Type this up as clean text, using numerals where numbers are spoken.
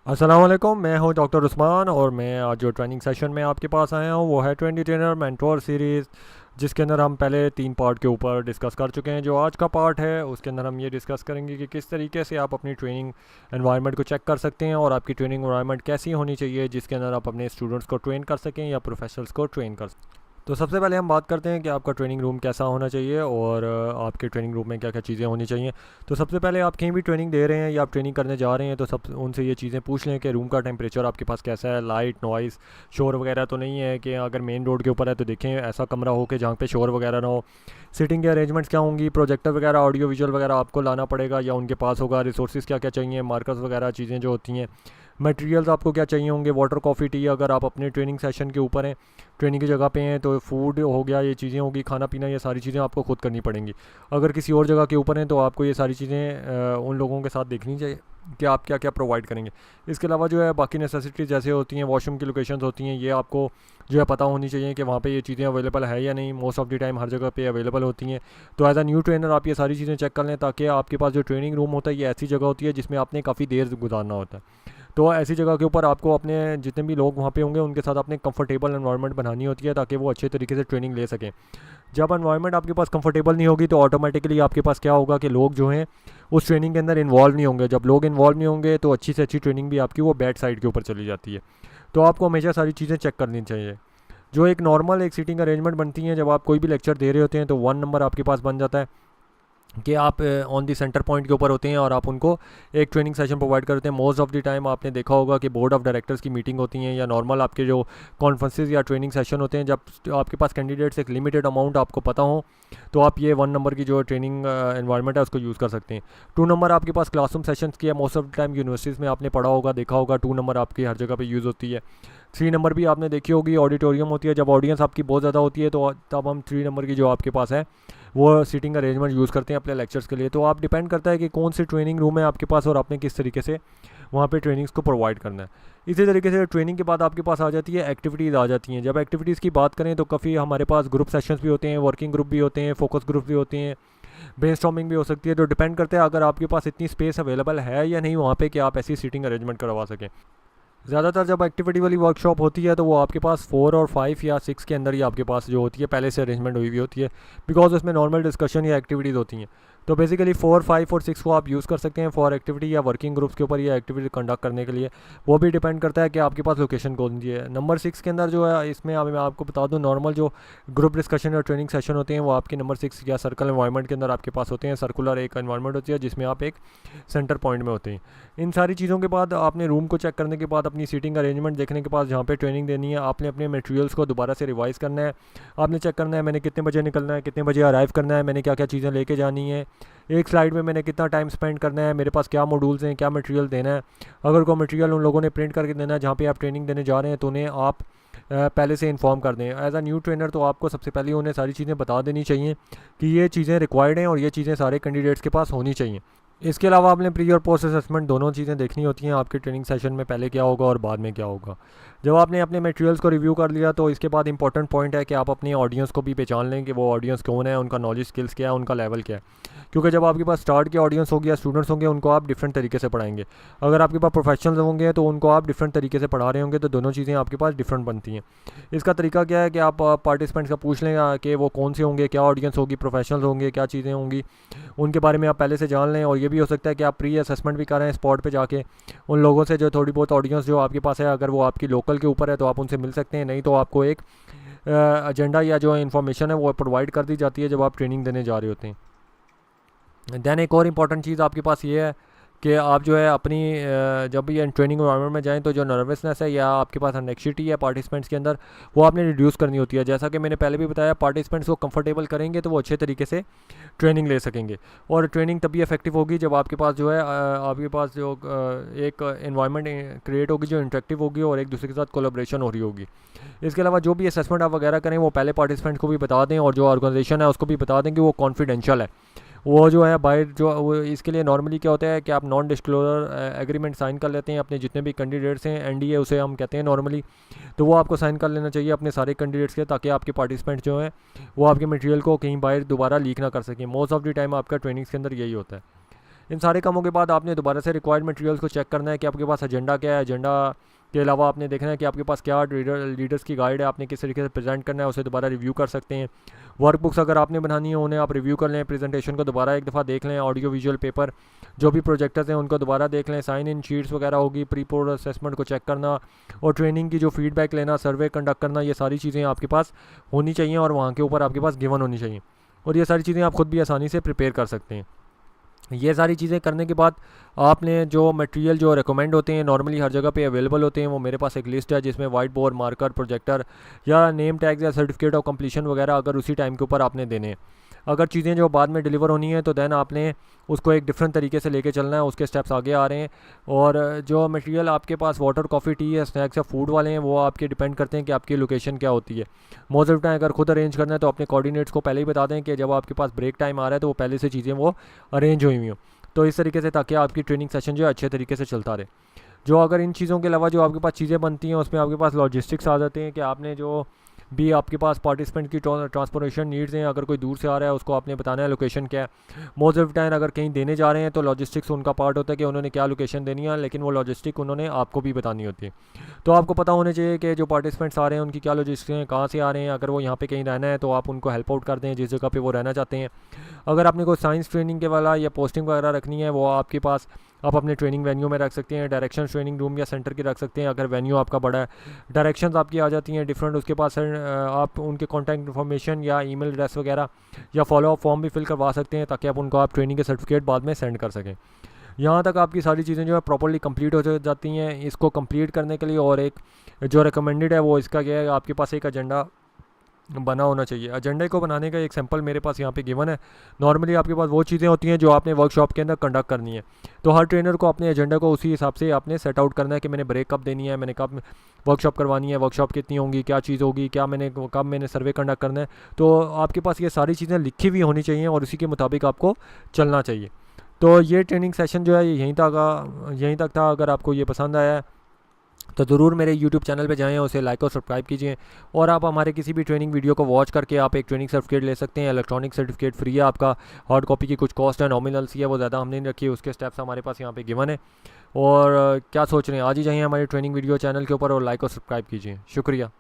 अस्सलाम वालेकुम। मैं हूं डॉक्टर उस्मान और मैं आज जो ट्रेनिंग सेशन में आपके पास आया हूं वो है ट्रेंडी ट्रेनर मेंटोर सीरीज़, जिसके अंदर हम पहले 3 पार्ट के ऊपर डिस्कस कर चुके हैं। जो आज का पार्ट है उसके अंदर हम ये डिस्कस करेंगे कि किस तरीके से आप अपनी ट्रेनिंग एनवायरनमेंट को चेक कर सकते हैं और आपकी ट्रेनिंग एनवायरनमेंट कैसी होनी चाहिए जिसके अंदर आप अपने स्टूडेंट्स को ट्रेन कर सकें या प्रोफेशनल्स को ट्रेन कर सकें। तो सबसे पहले हम बात करते हैं कि आपका ट्रेनिंग रूम कैसा होना चाहिए और आपके ट्रेनिंग रूम में क्या क्या चीज़ें होनी चाहिए। तो सबसे पहले आप कहीं भी ट्रेनिंग दे रहे हैं या आप ट्रेनिंग करने जा रहे हैं तो सब उनसे ये चीज़ें पूछ लें कि रूम का टेम्परेचर आपके पास कैसा है, लाइट, नॉइज़, शोर वगैरह तो नहीं है। कि अगर मेन रोड के ऊपर है तो देखें ऐसा कमरा हो कि जहाँ पे शोर वगैरह ना हो। सीटिंग के अरेंजमेंट्स क्या होंगी, प्रोजेक्टर वगैरह, ऑडियो विजुअल वगैरह आपको लाना पड़ेगा या उनके पास होगा। रिसोर्सेज क्या क्या चाहिए, मार्कर्स वगैरह चीज़ें जो होती हैं। मटेरियल्स आपको क्या चाहिए होंगे, वाटर, कॉफ़ी, टी। अगर आप अपने ट्रेनिंग सेशन के ऊपर हैं, ट्रेनिंग की जगह पे हैं, तो फूड हो गया, ये चीज़ें होगी, खाना पीना, ये सारी चीज़ें आपको खुद करनी पड़ेंगी। अगर किसी और जगह के ऊपर हैं तो आपको ये सारी चीज़ें उन लोगों के साथ देखनी चाहिए कि आप क्या क्या प्रोवाइड करेंगे। इसके अलावा जो है बाकी नेसेसिटीज़ जैसे होती हैं, वॉशरूम की लोकेशंस होती हैं, ये आपको जो है पता होनी चाहिए कि वहाँ पे ये चीज़ें अवेलेबल है या नहीं। मोस्ट ऑफ द टाइम हर जगह पे अवेलेबल होती हैं। तो एज अ न्यू ट्रेनर आप ये सारी चीज़ें चेक कर लें, ताकि आपके पास जो ट्रेनिंग रूम होता है ये ऐसी जगह होती है जिसमें आपने काफ़ी देर गुजारना होता है। तो ऐसी जगह के ऊपर आपको अपने जितने भी लोग वहाँ पे होंगे उनके साथ अपने कंफर्टेबल एनवायरनमेंट बनानी होती है, ताकि वो अच्छे तरीके से ट्रेनिंग ले सकें। जब एनवायरनमेंट आपके पास कंफर्टेबल नहीं होगी तो ऑटोमेटिकली आपके पास क्या होगा कि लोग जो हैं उस ट्रेनिंग के अंदर इन्वॉल्व नहीं होंगे। जब लोग इन्वॉल्व नहीं होंगे तो अच्छी से अच्छी ट्रेनिंग भी आपकी वो बैड साइड के ऊपर चली जाती है। तो आपको हमेशा सारी चीज़ें चेक करनी चाहिए। जो एक नॉर्मल एक सीटिंग अरेंजमेंट बनती हैं जब आप कोई भी लेक्चर दे रहे होते हैं तो 1 नंबर आपके पास बन जाता है कि आप ऑन दी सेंटर पॉइंट के ऊपर होते हैं और आप उनको एक ट्रेनिंग सेशन प्रोवाइड करते हैं। मोस्ट ऑफ द टाइम आपने देखा होगा कि बोर्ड ऑफ डायरेक्टर्स की मीटिंग होती हैं या नॉर्मल आपके जो कॉन्फ्रेंसेज या ट्रेनिंग सेशन होते हैं, जब आपके पास कैंडिडेट्स एक लिमिटेड अमाउंट आपको पता हो तो आप ये 1 नंबर की जो ट्रेनिंग एनवायरनमेंट है उसको यूज़ कर सकते हैं। 2 नंबर आपके पास क्लासरूम सेशंस की है। Most of the time universities में आपने पढ़ा होगा, देखा होगा, 2 नंबर आपकी हर जगह पर यूज़ होती है। 3 नंबर भी आपने देखी होगी, ऑडिटोरियम होती है। जब ऑडियंस आपकी बहुत ज़्यादा होती है तो तब हम 3 नंबर की जो आपके पास है वो सीटिंग अरेंजमेंट यूज़ करते हैं अपने लेक्चर्स के लिए। तो आप डिपेंड करता है कि कौन सी ट्रेनिंग रूम है आपके पास और आपने किस तरीके से वहाँ पे ट्रेनिंग्स को प्रोवाइड करना है। इसी तरीके से ट्रेनिंग के बाद आपके पास आ जाती है एक्टिविटीज़ आ जाती हैं। जब एक्टिविटीज़ की बात करें तो काफ़ी हमारे पास ग्रुप सेशंस भी होते हैं, वर्किंग ग्रुप भी होते हैं, फोकस ग्रुप भी होते हैं, ब्रेनस्टॉर्मिंग भी हो सकती है। तो डिपेंड करता है अगर आपके पास इतनी स्पेस अवेलेबल है या नहीं वहाँ पे कि आप ऐसी सीटिंग अरेंजमेंट करवा सकें। ज़्यादातर जब एक्टिविटी वाली वर्कशॉप होती है तो वो आपके पास 4 और 5 या 6 के अंदर ही आपके पास जो होती है पहले से अरेंजमेंट हुई हुई होती है, बिकॉज उसमें नॉर्मल डिस्कशन या एक्टिविटीज़ होती हैं। तो बेसिकली 4, 5 और 6 को आप यूज़ कर सकते हैं फॉर एक्टिविटी या वर्किंग ग्रुप्स के ऊपर या एक्टिविटी कंडक्ट करने के लिए। वो भी डिपेंड करता है कि आपके पास लोकेशन कौन सी है। नंबर 6 के अंदर जो है इसमें मैं आपको बता दूं, नॉर्मल जो ग्रुप डिस्कशन और ट्रेनिंग सेशन होते हैं वो आपके नंबर 6 या सर्कल एनवायरनमेंट के अंदर आपके पास होते हैं। सर्कुलर एक एनवायरनमेंट होती है जिसमें आप एक सेंटर पॉइंट में होते हैं। इन सारी चीज़ों के बाद आपने रूम को चेक करने के बाद अपनी सीटिंग अरेंजमेंट देखने के बाद जहाँ पे ट्रेनिंग देनी है आपने अपने मटेरियल्स को दोबारा से रिवाइज़ करना है। आपने चेक करना है मैंने कितने बजे निकलना है, कितने बजे अराइव करना है, मैंने क्या क्या चीज़ें लेके जानी है, एक स्लाइड में मैंने कितना टाइम स्पेंड करना है, मेरे पास क्या मॉड्यूल्स हैं, क्या मटेरियल देना है। अगर कोई मटेरियल उन लोगों ने प्रिंट करके देना है जहाँ पे आप ट्रेनिंग देने जा रहे हैं तो उन्हें आप पहले से इन्फॉर्म कर दें। एज अ न्यू ट्रेनर तो आपको सबसे पहले उन्हें सारी चीज़ें बता देनी चाहिए कि ये चीज़ें रिक्वायर्ड हैं और ये चीज़ें सारे कैंडिडेट्स के पास होनी चाहिए। इसके अलावा आपने प्री और पोस्ट असेसमेंट दोनों चीज़ें देखनी होती हैं। आपके ट्रेनिंग सेशन में पहले क्या होगा और बाद में क्या होगा। जब आपने अपने मटेरियल्स को रिव्यू कर लिया तो इसके बाद इंपॉर्टेंट पॉइंट है कि आप अपनी ऑडियंस को भी पहचान लें कि वो ऑडियंस कौन है, उनका नॉलेज स्किल्स क्या है, उनका लेवल क्या है। क्योंकि जब आपके पास स्टार्ट की ऑडियंस होगी या स्टूडेंट्स होंगे उनको आप डिफरेंट तरीके से पढ़ाएंगे। अगर आपके पास प्रोफेशनल्स होंगे तो उनको आप डिफरेंट तरीके से पढ़ा रहे होंगे, तो दोनों चीज़ें आपके पास डिफरेंट बनती हैं। इसका तरीका क्या है कि आप पार्टिसिपेंट्स का पूछ लें कि वो कौन से होंगे, क्या ऑडियंस होगी, प्रोफेशनल्स होंगे, क्या चीज़ें होंगी, उनके बारे में आप पहले से जान लें। और ये भी हो सकता है कि आप प्री असेसमेंट भी करें स्पॉट पे जाके उन लोगों से जो थोड़ी बहुत ऑडियंस जो आपके पास है। अगर वो आपकी लोकल के ऊपर है तो आप उनसे मिल सकते हैं, नहीं तो आपको एक एजेंडा या जो इन्फॉर्मेशन है वो प्रोवाइड कर दी जाती है जब आप ट्रेनिंग देने जा रहे होते हैं। दैन एक और इम्पॉर्टेंट चीज़ आपके पास ये है कि आप जो है अपनी जब ये ट्रेनिंग एनवायरनमेंट में जाएं तो जो नर्वसनेस है या आपके पास एनेक्सिटी है पार्टिसिपेंट्स के अंदर वो आपने रिड्यूस करनी होती है। जैसा कि मैंने पहले भी बताया, पार्टिसिपेंट्स को कंफर्टेबल करेंगे तो वो अच्छे तरीके से ट्रेनिंग ले सकेंगे। और ट्रेनिंग तभी इफेक्टिव होगी जब आपके पास जो है आपके पास जो एक इन्वायरमेंट क्रिएट होगी जो इंटरेक्टिव होगी और एक दूसरे के साथ कोलेब्रेशन हो रही होगी। इसके अलावा जो भी असेसमेंट आप वगैरह करें वो पहले पार्टिसिपेंट्स को भी बता दें और जो ऑर्गेनाइजेशन है उसको भी बता दें कि वो कॉन्फिडेंशियल है। वो जो है बाहर जो वो इसके लिए नॉर्मली क्या होता है कि आप नॉन डिस्क्लोजर एग्रीमेंट साइन कर लेते हैं अपने जितने भी कैंडिडेट्स हैं। एनडीए उसे हम कहते हैं नॉर्मली। तो वो आपको साइन कर लेना चाहिए अपने सारे कैंडिडेट्स के, ताकि आपके पार्टिसिपेंट जो हैं वो आपके मटेरियल को कहीं बाहर दोबारा लीक ना कर सकें। मोस्ट ऑफ द टाइम आपका ट्रेनिंग्स के अंदर यही होता है। इन सारे कामों के बाद आपने दोबारा से रिक्वायर्ड मटेरियल्स को चेक करना है कि आपके पास एजेंडा क्या है। एजेंडा के अलावा आपने देखना है कि आपके पास क्या लीडर्स की गाइड है, आपने किस तरीके से प्रेजेंट करना है, उसे दोबारा रिव्यू कर सकते हैं। वर्कबुक्स अगर आपने बनानी है उन्हें आप रिव्यू कर लें, प्रेजेंटेशन को दोबारा एक दफ़ा देख लें, ऑडियो विजुअल पेपर जो भी प्रोजेक्टर्स हैं उनको दोबारा देख लें, साइन इन शीट्स वगैरह होगी, प्री पोड असेसमेंट को चेक करना और ट्रेनिंग की जो फीडबैक लेना, सर्वे कंडक्ट करना, ये सारी चीज़ें आपके पास होनी चाहिए और वहाँ के ऊपर आपके पास गिवन होनी चाहिए। और ये सारी चीज़ें आप खुद भी आसानी से प्रिपेयर कर सकते हैं। ये सारी चीज़ें करने के बाद आपने जो मटेरियल जो रिकमेंड होते हैं नॉर्मली हर जगह पे अवेलेबल होते हैं, वो मेरे पास एक लिस्ट है जिसमें वाइट बोर्ड, मार्कर, प्रोजेक्टर या नेम टैग्स या सर्टिफिकेट ऑफ कंप्लीशन वगैरह अगर उसी टाइम के ऊपर आपने देने हैं। अगर चीज़ें जो बाद में डिलीवर होनी है तो देन आपने उसको एक डिफरेंट तरीके से लेके चलना है, उसके स्टेप्स आगे आ रहे हैं। और जो मटेरियल आपके पास वाटर, कॉफ़ी, टी या स्नैक्स या फूड वाले हैं वो आपके डिपेंड करते हैं कि आपकी लोकेशन क्या होती है। मोस्ट ऑफ टाइम अगर खुद अरेंज करना है तो अपने कोऑर्डिनेट्स को पहले ही बता दें कि जब आपके पास ब्रेक टाइम आ रहा है तो वो पहले से चीज़ें वो अरेंज हुई हुई हों, तो इस तरीके से ताकि आपकी ट्रेनिंग सेशन जो है अच्छे तरीके से चलता रहे। जो अगर इन चीज़ों के अलावा जो आपके पास चीज़ें बनती हैं उसमें आपके पास लॉजिस्टिक्स आ जाते हैं कि आपने जो भी आपके पास पार्टिसिपेंट की ट्रांसपोर्टेशन नीड्स हैं, अगर कोई दूर से आ रहा है उसको आपने बताना है लोकेशन क्या है। मोस्ट ऑफ टाइम अगर कहीं देने जा रहे हैं तो लॉजिस्टिक्स उनका पार्ट होता है कि उन्होंने क्या लोकेशन देनी है, लेकिन वो लॉजिस्टिक उन्होंने आपको भी बतानी होती है। तो आपको पता होना चाहिए कि जो पार्टिसिपेंट्स आ रहे हैं उनकी क्या लॉजिस्टिक्स हैं, कहाँ से आ रहे हैं। अगर वो यहाँ पे कहीं रहना है तो आप उनको हेल्प आउट कर दें जिस जगह पे वो रहना चाहते हैं। अगर आपने कोई साइंस ट्रेनिंग के वाला या पोस्टिंग वगैरह रखनी है वो आपके पास आप अपने ट्रेनिंग वेन्यू में रख सकते हैं, डायरेक्शन ट्रेनिंग रूम या सेंटर की रख सकते हैं अगर वेन्यू आपका बड़ा है। डायरेक्शंस आपकी आ जाती हैं डिफरेंट, उसके पास आप उनके कॉन्टैक्ट इन्फॉर्मेशन या ईमेल एड्रेस वगैरह या फॉलोअप फॉर्म भी फिल करवा सकते हैं ताकि आप उनको आप ट्रेनिंग के सर्टिफिकेट बाद में सेंड कर सकें। यहाँ तक आपकी सारी चीज़ें जो है प्रॉपर्ली कंप्लीट हो जाती हैं। इसको कंप्लीट करने के लिए और एक जो रिकमेंडेड है वो इसका क्या है, आपके पास एक एजेंडा बना होना चाहिए। एजेंडे को बनाने का एक सैंपल मेरे पास यहाँ पे गिवन है। नॉर्मली आपके पास वो चीज़ें होती हैं जो आपने वर्कशॉप के अंदर कंडक्ट करनी है, तो हर ट्रेनर को अपने एजेंडा को उसी हिसाब से आपने सेट आउट करना है कि मैंने ब्रेक कब देनी है, मैंने कब वर्कशॉप करवानी है, वर्कशॉप कितनी होंगी, क्या चीज़ होगी, क्या मैंने कब मैंने सर्वे कंडक्ट करना है। तो आपके पास ये सारी चीज़ें लिखी हुई होनी चाहिए और उसी के मुताबिक आपको चलना चाहिए। तो ये ट्रेनिंग सेशन जो है यहीं तक था। अगर आपको ये पसंद आया है तो ज़रूर मेरे YouTube चैनल पे जाएं, उसे लाइक और सब्सक्राइब कीजिए। और आप हमारे किसी भी ट्रेनिंग वीडियो को वॉच करके आप एक ट्रेनिंग सर्टिफिकेट ले सकते हैं। इलेक्ट्रॉनिक सर्टिफिकेट फ्री है आपका, हार्ड कॉपी की कुछ कॉस्ट है, नॉमिनल सी है, वो ज़्यादा हमने नहीं रखी है, उसके स्टेप्स हमारे पास यहाँ पे गिवन है। और क्या सोच रहे हैं, आज ही जाइए हमारे ट्रेनिंग वीडियो चैनल के ऊपर और लाइक और सब्सक्राइब कीजिए। शुक्रिया।